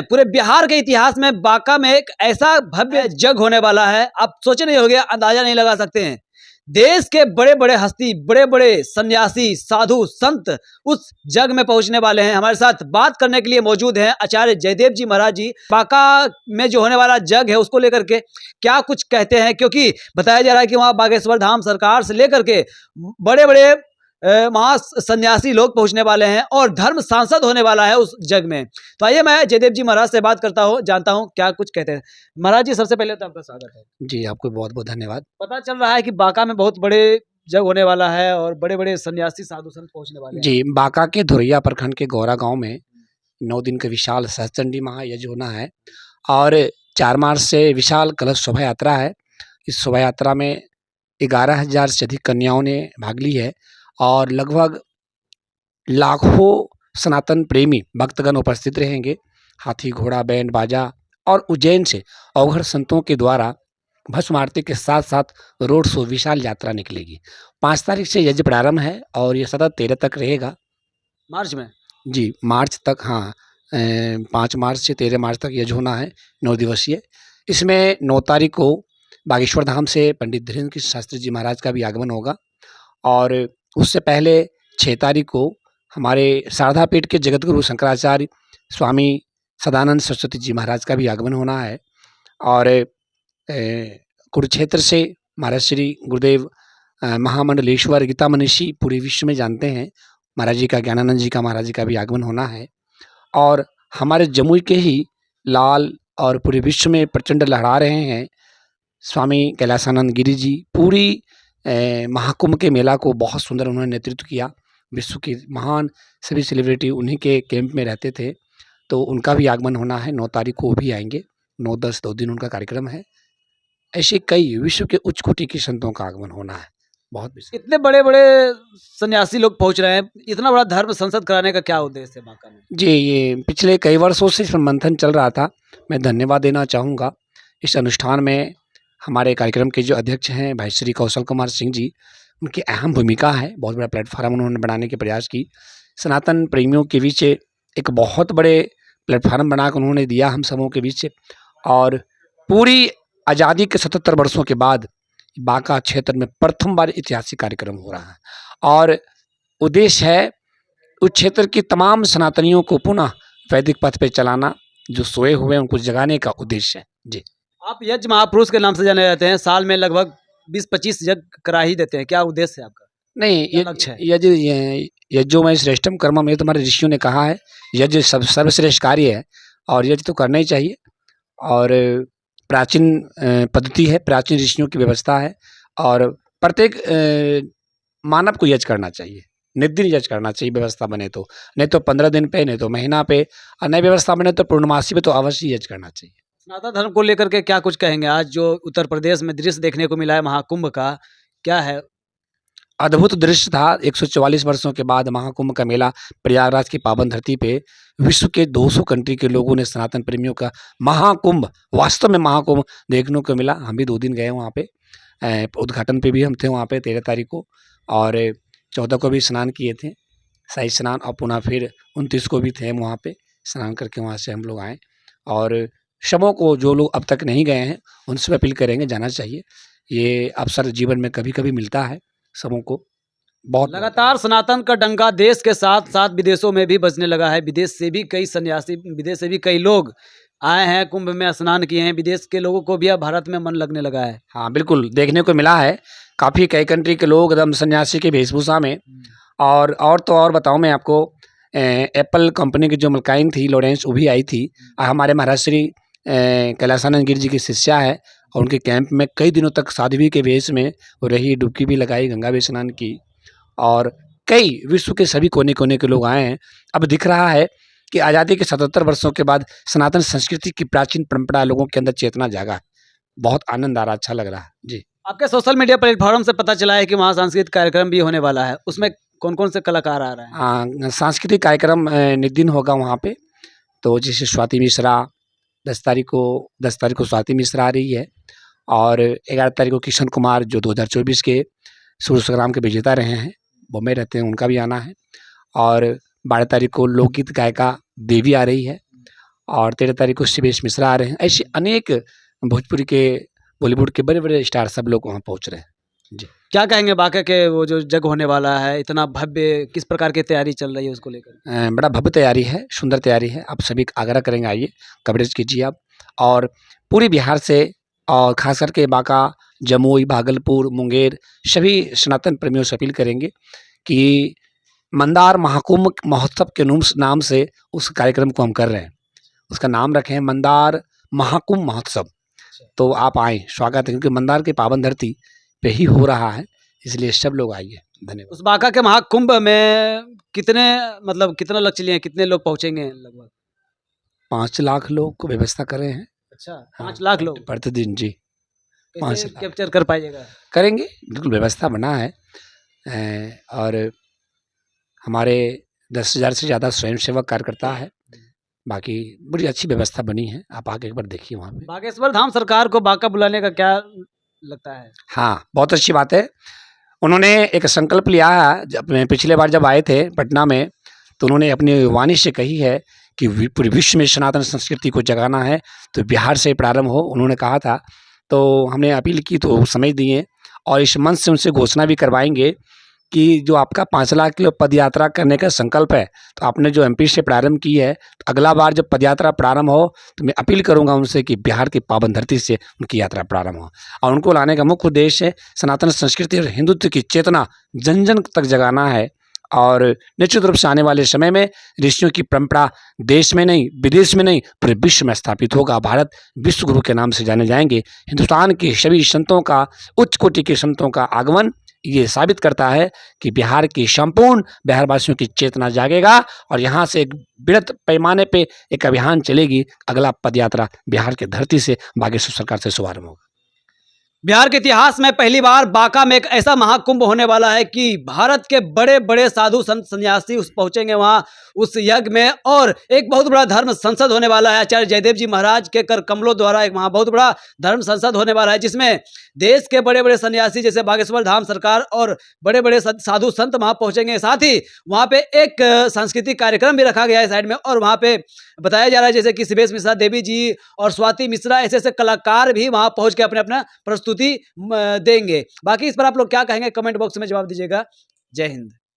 पूरे बिहार के इतिहास में बांका में एक ऐसा भव्य जग होने वाला है, आप सोचे नहीं होंगे, अंदाजा नहीं लगा सकते हैं। देश के बड़े बड़े हस्ती, बड़े बड़े सन्यासी, साधु, संत उस जग में पहुंचने वाले हैं। हमारे साथ बात करने के लिए मौजूद हैं आचार्य जयदेव जी महाराज जी। बांका में जो होने वाला जग है उसको लेकर के क्या कुछ कहते हैं, क्योंकि बताया जा रहा है कि वहाँ बागेश्वर धाम सरकार से लेकर के बड़े बड़े वहाँ सन्यासी लोग पहुंचने वाले हैं और धर्म सांसद होने वाला है उस जग में। तो आइए मैं जयदेव जी महाराज से बात करता हूँ, जानता हूँ क्या कुछ कहते हैं। महाराज जी, सबसे पहले तो आपका स्वागत है। जी, आपको बहुत बहुत धन्यवाद। पता चल रहा है कि बांका में बहुत बड़े जग होने वाला है और बड़े बड़े सन्यासी साधु संत पहुंचने वाले हैं। जी, बांका के धोरैया प्रखंड के गौरा गांव में 9 दिन का विशाल सहस्त्रचंडी महायज्ञ होना है और 4 मार्च से विशाल कलश शोभा यात्रा है। इस शोभा यात्रा में 11,000 से अधिक कन्याओं ने भाग ली है और लगभग लाखों सनातन प्रेमी भक्तगण उपस्थित रहेंगे। हाथी, घोड़ा, बैंड बाजा और उज्जैन से अवघड़ संतों के द्वारा भस्म आरती के साथ साथ रोड शो विशाल यात्रा निकलेगी। 5 तारीख से यज्ञ प्रारंभ है और ये सतत 13 तक रहेगा। मार्च में? जी, मार्च तक, हाँ, 5 मार्च से 13 मार्च तक यज्ञ होना है, 9 दिवसीय। इसमें 9 तारीख को बागेश्वर धाम से पंडित धीरेन्द्र कृष्ण शास्त्री जी महाराज का भी आगमन होगा और उससे पहले 6 तारीख को हमारे शारदा पीठ के जगतगुरु शंकराचार्य स्वामी सदानंद सरस्वती जी महाराज का भी आगमन होना है और कुरुक्षेत्र से महाराज श्री गुरुदेव महामंडलेश्वर गीता मनीषी पूरे विश्व में जानते हैं, महाराज जी का, ज्ञानानंद जी का, महाराज जी का भी आगमन होना है और हमारे जमुई के ही लाल और पूरे विश्व में प्रचंड लहरा रहे हैं स्वामी कैलासानंद गिरी जी। पूरी महाकुंभ के मेला को बहुत सुंदर उन्होंने नेतृत्व किया। विश्व के महान सभी सेलिब्रिटी उन्हीं के कैंप में रहते थे, तो उनका भी आगमन होना है। 9 तारीख को वो भी आएंगे। 9, 10 2 दिन उनका कार्यक्रम है। ऐसे कई विश्व के उच्च कोटि के संतों का आगमन होना है। बहुत विशेष। इतने बड़े बड़े सन्यासी लोग पहुंच रहे हैं, इतना बड़ा धर्म संसद कराने का क्या उद्देश्य है बांका में? जी, ये पिछले कई वर्षों से इसमें मंथन चल रहा था। मैं धन्यवाद देना चाहूँगा इस अनुष्ठान में हमारे कार्यक्रम के जो अध्यक्ष हैं भाई श्री कौशल कुमार सिंह जी, उनकी अहम भूमिका है। बहुत बड़ा प्लेटफार्म उन्होंने बनाने के प्रयास की। सनातन प्रेमियों के बीच एक बहुत बड़े प्लेटफार्म बना कर उन्होंने दिया हम सबों के बीच और पूरी आज़ादी के 77 वर्षों के बाद बांका क्षेत्र में प्रथम बार ऐतिहासिक कार्यक्रम हो रहा है और उद्देश्य है उस क्षेत्र की तमाम सनातनियों को पुनः वैदिक पथ पे चलाना, जो सोए हुए हैं उनको जगाने का उद्देश्य है। जी, आप यज्ञ महापुरुष के नाम से जाने जाते हैं, साल में लगभग 20-25 यज्ञ करा ही देते हैं, क्या उद्देश्य है आपका? नहीं, क्या लक्ष्य है? यज्ञो में श्रेष्ठम कर्मम, ये तो हमारे ऋषियों ने कहा है। यज्ञ सर्वश्रेष्ठ कार्य है और यज्ञ तो करना ही चाहिए और प्राचीन पद्धति है, प्राचीन ऋषियों की व्यवस्था है और प्रत्येक मानव को यज्ञ करना चाहिए। नित दिन यज्ञ करना चाहिए, व्यवस्था बने तो, नहीं तो 15 दिन पे, नहीं तो महीना पे, और नई व्यवस्था बने तो पूर्णमासी पे तो अवश्य यज्ञ करना चाहिए। सनातन धर्म को लेकर के क्या कुछ कहेंगे? आज जो उत्तर प्रदेश में दृश्य देखने को मिला है महाकुंभ का, क्या है? अद्भुत दृश्य था। 144 वर्षों के बाद महाकुंभ का मेला प्रयागराज की पावन धरती पे विश्व के 200 कंट्री के लोगों ने, सनातन प्रेमियों का महाकुंभ, वास्तव में महाकुंभ देखने को मिला। हम भी 2 दिन गए वहाँ पे, उद्घाटन पे भी हम थे वहाँ पे 13 तारीख को और 14 को भी स्नान किए थे, शाही स्नान, और पुनः फिर 29 को भी थे वहाँ पे, स्नान करके वहाँ से हम लोग आए और सबों को, जो लोग अब तक नहीं गए हैं उनसे अपील करेंगे जाना चाहिए। ये अवसर जीवन में कभी-कभी मिलता है सबों को। बहुत लगातार सनातन का डंका देश के साथ साथ विदेशों में भी बजने लगा है। विदेश से भी कई सन्यासी, विदेश से भी कई लोग आए हैं, कुंभ में स्नान किए हैं। विदेश के लोगों को भी अब भारत में मन लगने लगा है। हाँ, बिल्कुल देखने को मिला है। काफ़ी कई कंट्री के लोग एकदम सन्यासी की वेशभूषा में, और तो और बताऊँ मैं आपको, एप्पल कंपनी की जो मलकाइन थी लॉरेंस, वो भी आई थी। हमारे महाराज श्री कैलासानंद गिरी जी की शिष्या है और उनके कैंप में कई दिनों तक साध्वी के वेश में वो रही, डुबकी भी लगाई, गंगा भी स्नान की और कई विश्व के सभी कोने कोने के लोग आए हैं। अब दिख रहा है कि आज़ादी के 77 वर्षों के बाद सनातन संस्कृति की प्राचीन परंपरा लोगों के अंदर चेतना जागा है। बहुत आनंद आ रहा, अच्छा लग रहा है। जी, आपके सोशल मीडिया प्लेटफॉर्म से पता चला है कि वहाँ सांस्कृतिक कार्यक्रम भी होने वाला है, उसमें कौन कौन से कलाकार आ रहे हैं? हाँ, सांस्कृतिक कार्यक्रम नित दिन होगा वहाँ पे। तो जैसे स्वाति मिश्रा, 10 तारीख को स्वाति मिश्रा आ रही है और 11 तारीख को किशन कुमार, जो 2024 के सूर्य संग्राम के विजेता रहे हैं, बॉम्बे रहते हैं, उनका भी आना है और 12 तारीख को लोकगीत गायिका देवी आ रही है और 13 तारीख को शिवेश मिश्रा आ रहे हैं। ऐसे अनेक भोजपुरी के, बॉलीवुड के बड़े-बड़े स्टार सब लोग वहाँ पहुँच रहे हैं। जी। क्या कहेंगे बाका के वो जो जग होने वाला है, इतना भव्य, किस प्रकार की तैयारी चल रही है उसको लेकर? बड़ा भव्य तैयारी है, सुंदर तैयारी है। आप सभी आग्रह करेंगे आइए, कवरेज कीजिए आप। और पूरे बिहार से और ख़ास करके बांका, जमुई, भागलपुर, मुंगेर सभी सनातन प्रेमियों से अपील करेंगे कि मंदार महाकुंभ महोत्सव के नाम से उस कार्यक्रम को हम कर रहे हैं। उसका नाम रखे हैं मंदार महाकुंभ महोत्सव। तो आप आएँ, स्वागत है, क्योंकि मंदार की पावन धरती पे ही हो रहा है, इसलिए सब लोग आइए। धन्यवाद। उस बाका के महाकुंभ में कितने, मतलब कितना लक्ष्य लिए हैं, कितने लोग पहुँचेंगे लगभग? 5 लाख लोग को व्यवस्था कर रहे हैं। अच्छा, हाँ, 5 लाख लोग? प्रतिदिन जी, 5 कैसे लाख कैप्चर कर पाइएगा? करेंगे, बिल्कुल व्यवस्था बना है। और हमारे 10,000 से ज़्यादा स्वयंसेवक कार्यकर्ता है। बाकी बड़ी अच्छी व्यवस्था बनी है, आप आके एक बार देखिए वहाँ पे। बागेश्वर धाम सरकार को बाका बुलाने का क्या लगता है? हाँ, बहुत अच्छी बात है। उन्होंने एक संकल्प लिया है, जब मैं पिछले बार जब आए थे पटना में, तो उन्होंने अपनी वाणी से कही है कि पूरे विश्व में सनातन संस्कृति को जगाना है, तो बिहार से प्रारंभ हो, उन्होंने कहा था। तो हमने अपील की तो समझ दिए, और इस मंच से उनसे घोषणा भी करवाएंगे कि जो आपका 5 लाख किलो पद यात्रा करने का संकल्प है, तो आपने जो एमपी से प्रारंभ की है, तो अगला बार जब पद यात्रा प्रारंभ हो, तो मैं अपील करूंगा उनसे कि बिहार की पावन धरती से उनकी यात्रा प्रारंभ हो। और उनको लाने का मुख्य उद्देश्य है सनातन संस्कृति और हिंदुत्व की चेतना जन जन तक जगाना है। और निश्चित रूप से आने वाले समय में ऋषियों की परंपरा देश में नहीं, विदेश में नहीं, पूरे विश्व में स्थापित होगा। भारत विश्व गुरु के नाम से जाने जाएंगे। हिंदुस्तान के सभी संतों का, उच्च कोटि के संतों का आगमन ये साबित करता है कि बिहार की संपूर्ण बिहारवासियों की चेतना जागेगा, और यहाँ से एक बृहत पैमाने पे एक अभियान चलेगी। अगला पदयात्रा बिहार की धरती से बागेश्वर सरकार से शुभारंभ होगा। बिहार के इतिहास में पहली बार बांका में एक ऐसा महाकुंभ होने वाला है कि भारत के बड़े बड़े साधु संत सन्यासी उस पहुंचेंगे वहां उस यज्ञ में, और एक बहुत बड़ा धर्म संसद होने वाला है। आचार्य जयदेव जी महाराज के कर कमलों द्वारा एक वहां बहुत बड़ा धर्म संसद होने वाला है, जिसमें देश के बड़े बड़े सन्यासी जैसे बागेश्वर धाम सरकार और बड़े बड़े साधु संत वहां पहुंचेंगे। साथ ही वहां पे एक सांस्कृतिक कार्यक्रम भी रखा गया है साइड में, और वहां पे बताया जा रहा है जैसे कि शिवेश मिश्रा देवी जी और स्वाति मिश्रा ऐसे ऐसे कलाकार भी वहां पहुंच के अपने अपना प्रस्तुति देंगे। बाकी इस पर आप लोग क्या कहेंगे, कमेंट बॉक्स में जवाब दीजिएगा। जय हिंद।